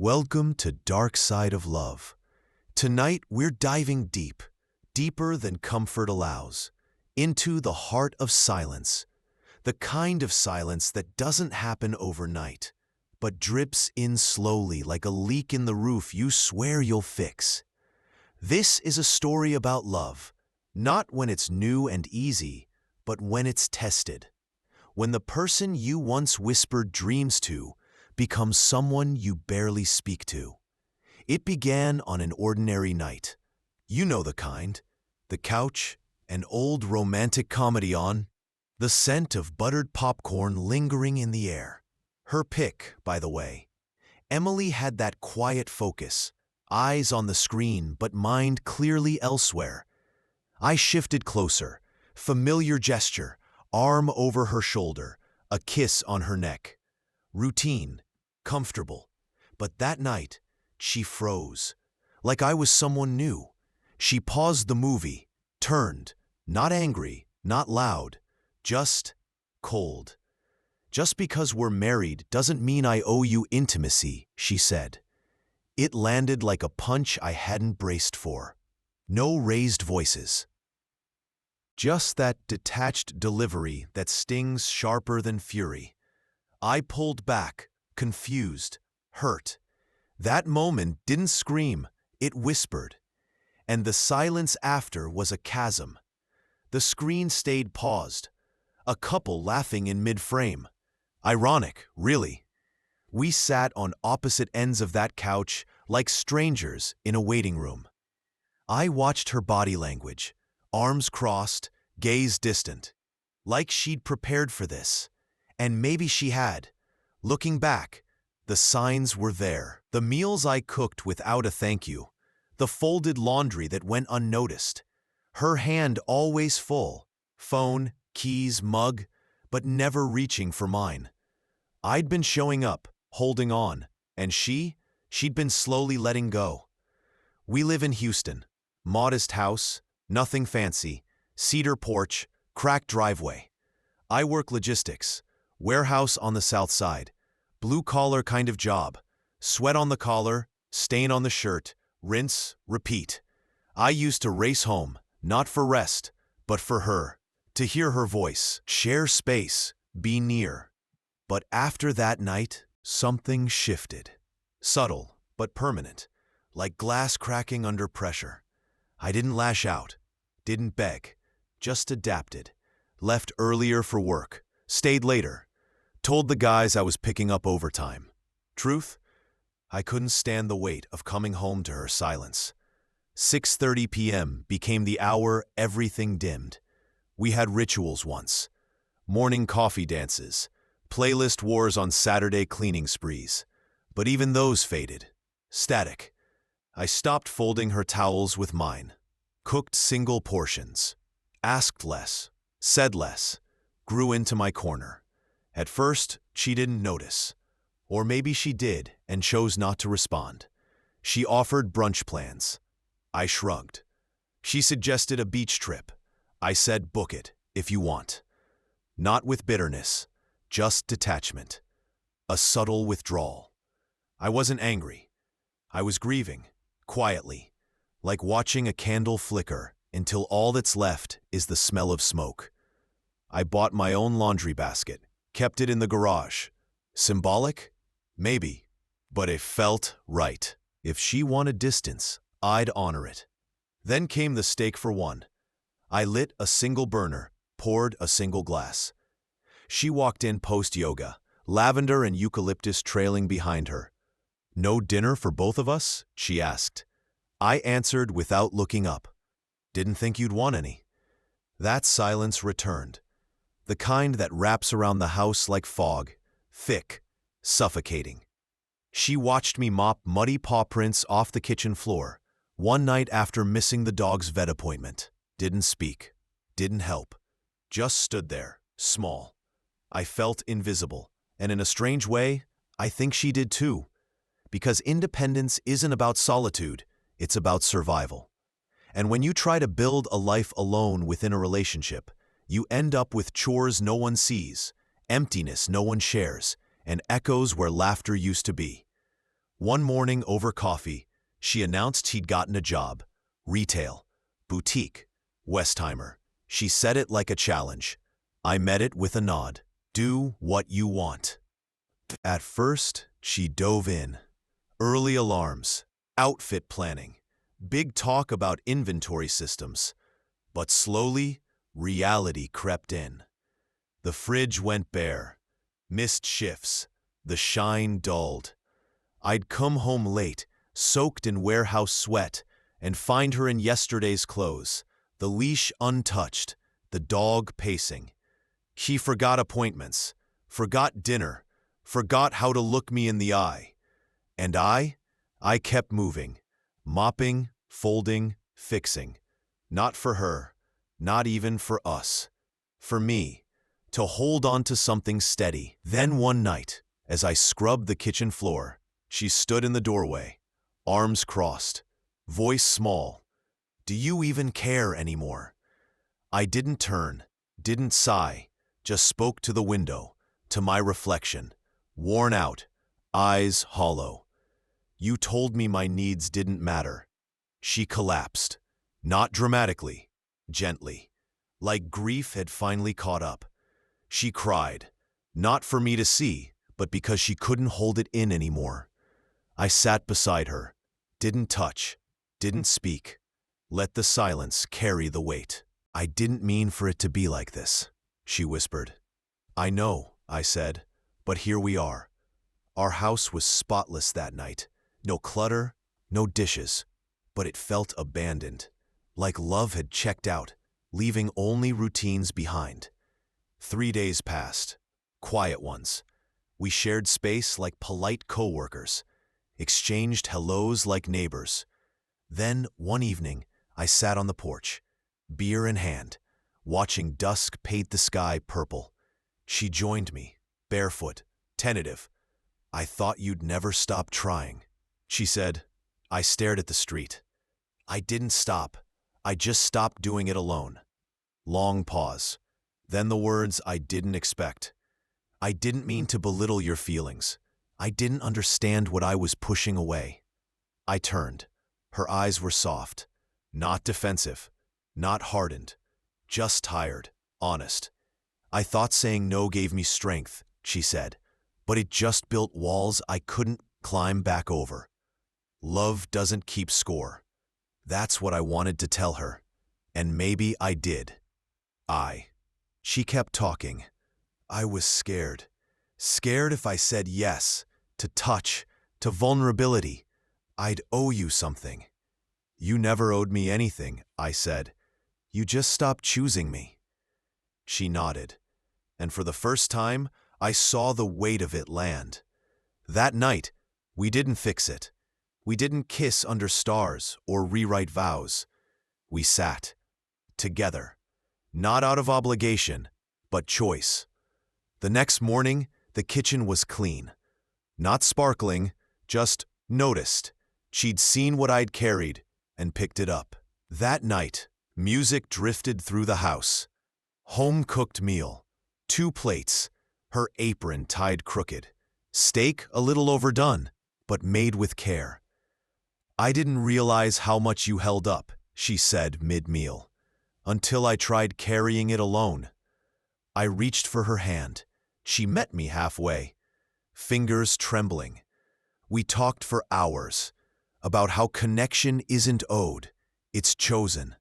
Welcome to Dark Side of Love. Tonight we're diving deep, deeper than comfort allows, into the heart of silence. The kind of silence that doesn't happen overnight, but drips in slowly like a leak in the roof you swear you'll fix. This is a story about love, not when it's new and easy, but when it's tested. When the person you once whispered dreams to becomes someone you barely speak to. It began on an ordinary night. You know the kind. The couch, an old romantic comedy on, the scent of buttered popcorn lingering in the air. Her pick, by the way. Emily had that quiet focus, eyes on the screen but mind clearly elsewhere. I shifted closer, familiar gesture, arm over her shoulder, a kiss on her neck. Routine, comfortable. But that night, she froze, like I was someone new. She paused the movie, turned, not angry, not loud, just cold. "Just because we're married doesn't mean I owe you intimacy," she said. It landed like a punch I hadn't braced for. No raised voices. Just that detached delivery that stings sharper than fury. I pulled back, confused, hurt. That moment didn't scream, it whispered. And the silence after was a chasm. The screen stayed paused, a couple laughing in mid-frame. Ironic, really. We sat on opposite ends of that couch like strangers in a waiting room. I watched her body language, arms crossed, gaze distant, like she'd prepared for this. And maybe she had. Looking back, the signs were there. The meals I cooked without a thank you. The folded laundry that went unnoticed. Her hand always full. Phone, keys, mug, but never reaching for mine. I'd been showing up, holding on, and she'd been slowly letting go. We live in Houston. Modest house, nothing fancy, cedar porch, cracked driveway. I work logistics, warehouse on the south side, blue-collar kind of job, sweat on the collar, stain on the shirt, rinse, repeat. I used to race home, not for rest, but for her, to hear her voice, share space, be near. But after that night, something shifted. Subtle, but permanent, like glass cracking under pressure. I didn't lash out, didn't beg, just adapted. Left earlier for work, stayed later. Told the guys I was picking up overtime. Truth? I couldn't stand the weight of coming home to her silence. 6:30 p.m. became the hour everything dimmed. We had rituals once. Morning coffee dances, playlist wars on Saturday cleaning sprees. But even those faded. Static. I stopped folding her towels with mine. Cooked single portions. Asked less. Said less. Grew into my corner. At first, she didn't notice. Or maybe she did and chose not to respond. She offered brunch plans. I shrugged. She suggested a beach trip. I said book it, if you want. Not with bitterness, just detachment. A subtle withdrawal. I wasn't angry. I was grieving, quietly, like watching a candle flicker until all that's left is the smell of smoke. I bought my own laundry basket, kept it in the garage. Symbolic? Maybe. But it felt right. If she wanted distance, I'd honor it. Then came the steak for one. I lit a single burner, poured a single glass. She walked in post-yoga, lavender and eucalyptus trailing behind her. "No dinner for both of us?" she asked. I answered without looking up. "Didn't think you'd want any." That silence returned. The kind that wraps around the house like fog, thick, suffocating. She watched me mop muddy paw prints off the kitchen floor, one night after missing the dog's vet appointment. Didn't speak, didn't help, just stood there, small. I felt invisible, and in a strange way, I think she did too. Because independence isn't about solitude, it's about survival. And when you try to build a life alone within a relationship, you end up with chores no one sees, emptiness no one shares, and echoes where laughter used to be. One morning over coffee, she announced he'd gotten a job. Retail. Boutique. Westheimer. She said it like a challenge. I met it with a nod. Do what you want. At first, she dove in. Early alarms. Outfit planning. Big talk about inventory systems. But slowly, reality crept in. The fridge went bare. Missed shifts. The shine dulled. I'd come home late, soaked in warehouse sweat, and find her in yesterday's clothes, the leash untouched, the dog pacing. She forgot appointments, forgot dinner, forgot how to look me in the eye. And I kept moving, mopping, folding, fixing. Not for her, not even for us. For me, to hold on to something steady. Then one night, as I scrubbed the kitchen floor, she stood in the doorway, arms crossed, voice small. Do you even care anymore? I didn't turn, didn't sigh, just spoke to the window, to my reflection, worn out, eyes hollow. You told me my needs didn't matter. She collapsed, not dramatically, gently, like grief had finally caught up. She cried, not for me to see, but because she couldn't hold it in anymore. I sat beside her, didn't touch, didn't speak, let the silence carry the weight. I didn't mean for it to be like this, she whispered. I know, I said, but here we are. Our house was spotless that night. No clutter, no dishes, but it felt abandoned, like love had checked out, leaving only routines behind. 3 days passed, quiet ones. We shared space like polite coworkers, exchanged hellos like neighbors. Then, one evening, I sat on the porch, beer in hand, watching dusk paint the sky purple. She joined me, barefoot, tentative. I thought you'd never stop trying, she said. I stared at the street. I didn't stop. I just stopped doing it alone. Long pause. Then the words I didn't expect. I didn't mean to belittle your feelings. I didn't understand what I was pushing away. I turned. Her eyes were soft, not defensive, not hardened, just tired, honest. I thought saying no gave me strength, she said, but it just built walls I couldn't climb back over. Love doesn't keep score. That's what I wanted to tell her, and maybe I did. She kept talking. I was scared. Scared if I said yes, to touch, to vulnerability, I'd owe you something. You never owed me anything, I said. You just stopped choosing me. She nodded, and for the first time, I saw the weight of it land. That night, we didn't fix it. We didn't kiss under stars or rewrite vows. We sat, together, not out of obligation, but choice. The next morning, the kitchen was clean. Not sparkling, just noticed. She'd seen what I'd carried and picked it up. That night, music drifted through the house. Home-cooked meal, 2 plates, her apron tied crooked. Steak a little overdone, but made with care. I didn't realize how much you held up, she said mid-meal, until I tried carrying it alone. I reached for her hand. She met me halfway, fingers trembling. We talked for hours about how connection isn't owed, it's chosen.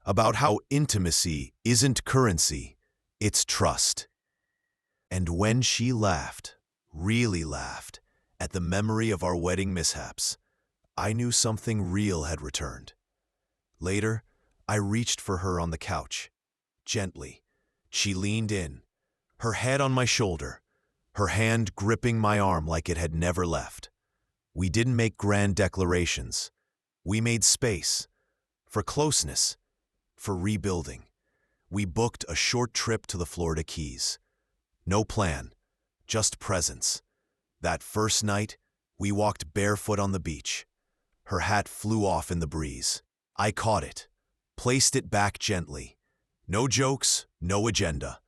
About how intimacy isn't currency, it's trust. And when she laughed, really laughed, at the memory of our wedding mishaps, I knew something real had returned. Later, I reached for her on the couch. Gently, she leaned in, her head on my shoulder, her hand gripping my arm like it had never left. We didn't make grand declarations. We made space, for closeness, for rebuilding. We booked a short trip to the Florida Keys. No plan, just presence. That first night, we walked barefoot on the beach. Her hat flew off in the breeze. I caught it, placed it back gently. No jokes, no agenda.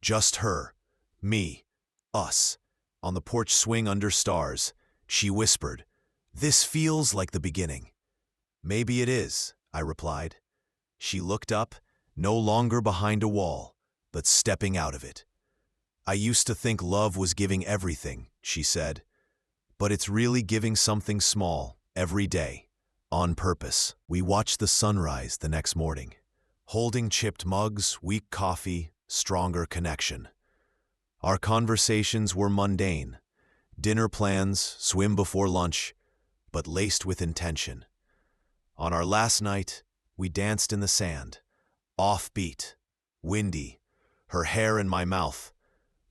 Just her, me, us. On the porch swing under stars, she whispered, This feels like the beginning. Maybe it is, I replied. She looked up, no longer behind a wall, but stepping out of it. I used to think love was giving everything, she said, but it's really giving something small, every day, on purpose. We watched the sunrise the next morning, holding chipped mugs, weak coffee, stronger connection. Our conversations were mundane, dinner plans, swim before lunch, but laced with intention. On our last night, we danced in the sand, offbeat, windy, her hair in my mouth,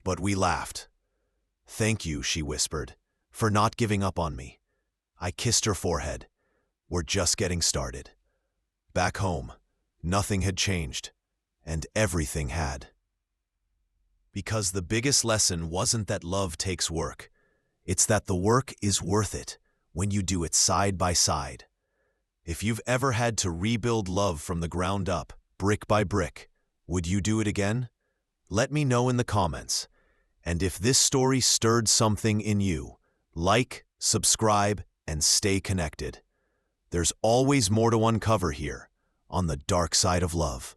but we laughed. "Thank you," she whispered, "for not giving up on me." I kissed her forehead. We're just getting started. Back home, nothing had changed, and everything had. Because the biggest lesson wasn't that love takes work. It's that the work is worth it when you do it side by side. If you've ever had to rebuild love from the ground up, brick by brick, would you do it again? Let me know in the comments. And if this story stirred something in you, like, subscribe, and stay connected. There's always more to uncover here on the dark side of love.